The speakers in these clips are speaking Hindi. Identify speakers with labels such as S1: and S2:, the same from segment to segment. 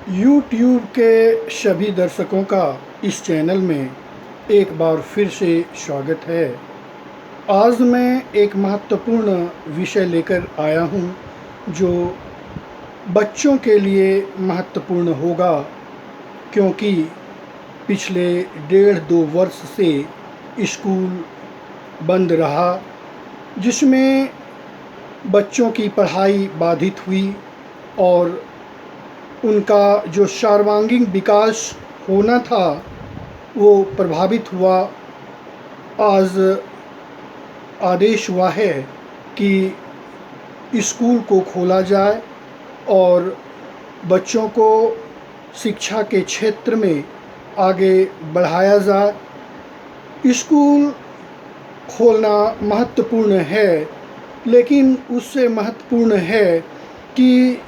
S1: यूट्यूब के सभी दर्शकों का इस चैनल में एक बार फिर से स्वागत है। आज मैं एक महत्वपूर्ण विषय लेकर आया हूँ जो बच्चों के लिए महत्वपूर्ण होगा, क्योंकि पिछले 1.5-2 वर्ष से स्कूल बंद रहा, जिसमें बच्चों की पढ़ाई बाधित हुई और उनका जो सर्वांगीण विकास होना था वो प्रभावित हुआ। आज आदेश हुआ है कि स्कूल को खोला जाए और बच्चों को शिक्षा के क्षेत्र में आगे बढ़ाया जाए। स्कूल खोलना महत्वपूर्ण है, लेकिन उससे महत्वपूर्ण है कि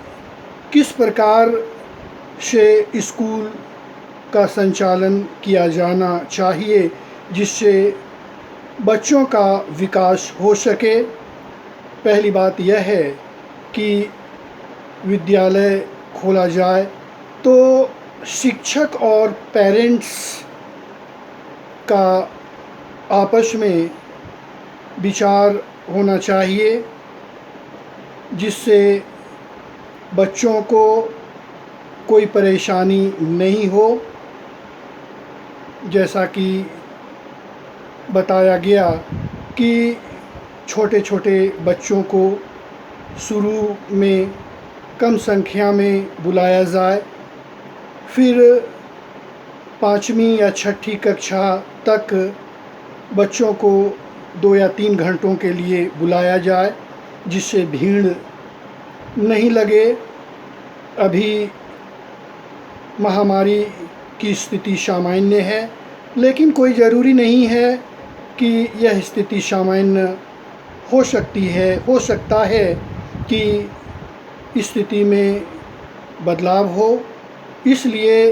S1: किस प्रकार से स्कूल का संचालन किया जाना चाहिए जिससे बच्चों का विकास हो सके। पहली बात यह है कि विद्यालय खोला जाए तो शिक्षक और पेरेंट्स का आपस में विचार होना चाहिए, जिससे बच्चों को कोई परेशानी नहीं हो। जैसा कि बताया गया कि छोटे छोटे बच्चों को शुरू में कम संख्या में बुलाया जाए, फिर 5वीं या 6ठी कक्षा तक बच्चों को 2 या 3 घंटों के लिए बुलाया जाए, जिससे भीड़ नहीं लगे। अभी महामारी की स्थिति सामान्य है, लेकिन कोई ज़रूरी नहीं है कि यह स्थिति सामान्य हो सकता है कि स्थिति में बदलाव हो। इसलिए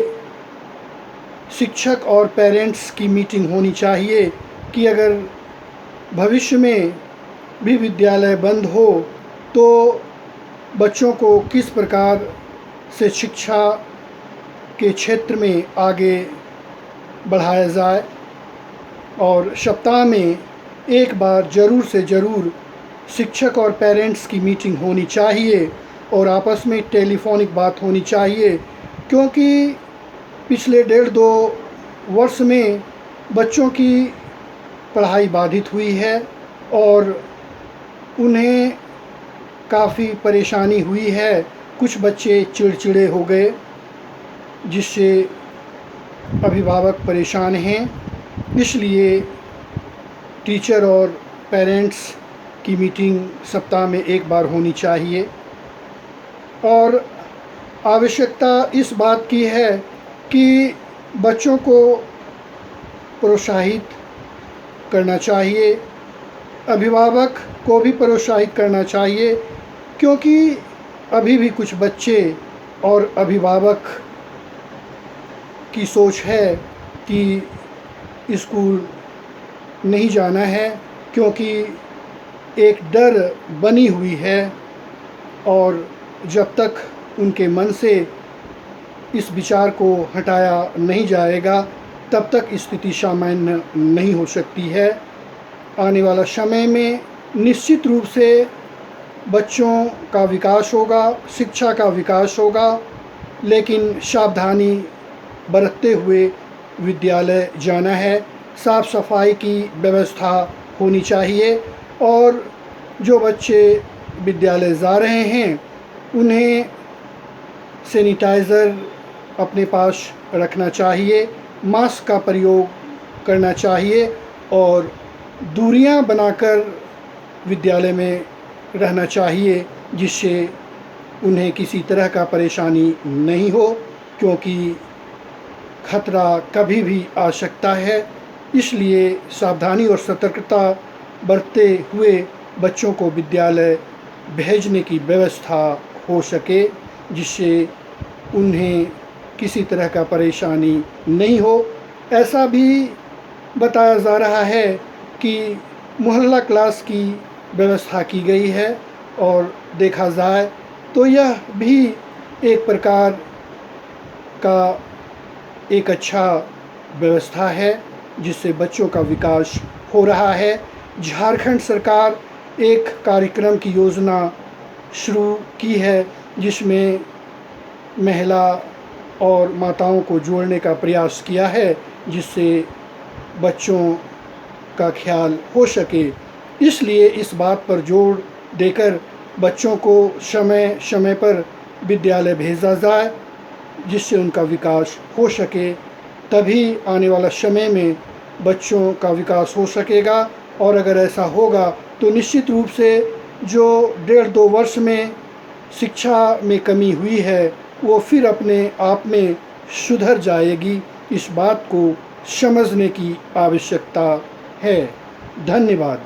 S1: शिक्षक और पेरेंट्स की मीटिंग होनी चाहिए कि अगर भविष्य में भी विद्यालय बंद हो तो बच्चों को किस प्रकार से शिक्षा के क्षेत्र में आगे बढ़ाया जाए। और सप्ताह में एक बार ज़रूर से ज़रूर शिक्षक और पेरेंट्स की मीटिंग होनी चाहिए और आपस में टेलीफोनिक बात होनी चाहिए, क्योंकि पिछले 1.5-2 वर्ष में बच्चों की पढ़ाई बाधित हुई है और उन्हें काफ़ी परेशानी हुई है। कुछ बच्चे चिड़चिड़े हो गए, जिससे अभिभावक परेशान हैं। इसलिए टीचर और पेरेंट्स की मीटिंग सप्ताह में एक बार होनी चाहिए। और आवश्यकता इस बात की है कि बच्चों को प्रोत्साहित करना चाहिए, अभिभावक को भी प्रोत्साहित करना चाहिए, क्योंकि अभी भी कुछ बच्चे और अभिभावक की सोच है कि स्कूल नहीं जाना है, क्योंकि एक डर बनी हुई है और जब तक उनके मन से इस विचार को हटाया नहीं जाएगा तब तक स्थिति सामान्य नहीं हो सकती है। आने वाला समय में निश्चित रूप से बच्चों का विकास होगा, शिक्षा का विकास होगा, लेकिन सावधानी बरतते हुए विद्यालय जाना है। साफ़ सफाई की व्यवस्था होनी चाहिए और जो बच्चे विद्यालय जा रहे हैं उन्हें सैनिटाइज़र अपने पास रखना चाहिए, मास्क का प्रयोग करना चाहिए और दूरियां बनाकर विद्यालय में रहना चाहिए, जिससे उन्हें किसी तरह का परेशानी नहीं हो, क्योंकि खतरा कभी भी आ सकता है। इसलिए सावधानी और सतर्कता बरतते हुए बच्चों को विद्यालय भेजने की व्यवस्था हो सके, जिससे उन्हें किसी तरह का परेशानी नहीं हो। ऐसा भी बताया जा रहा है कि मोहल्ला क्लास की व्यवस्था की गई है और देखा जाए तो यह भी एक प्रकार का एक अच्छा व्यवस्था है जिससे बच्चों का विकास हो रहा है। झारखंड सरकार एक कार्यक्रम की योजना शुरू की है जिसमें महिला और माताओं को जोड़ने का प्रयास किया है जिससे बच्चों का ख्याल हो सके। इसलिए इस बात पर जोर देकर बच्चों को समय समय पर विद्यालय भेजा जाए जिससे उनका विकास हो सके। तभी आने वाला समय में बच्चों का विकास हो सकेगा। और अगर ऐसा होगा तो निश्चित रूप से जो 1.5-2 वर्ष में शिक्षा में कमी हुई है वो फिर अपने आप में सुधर जाएगी। इस बात को समझने की आवश्यकता है। धन्यवाद।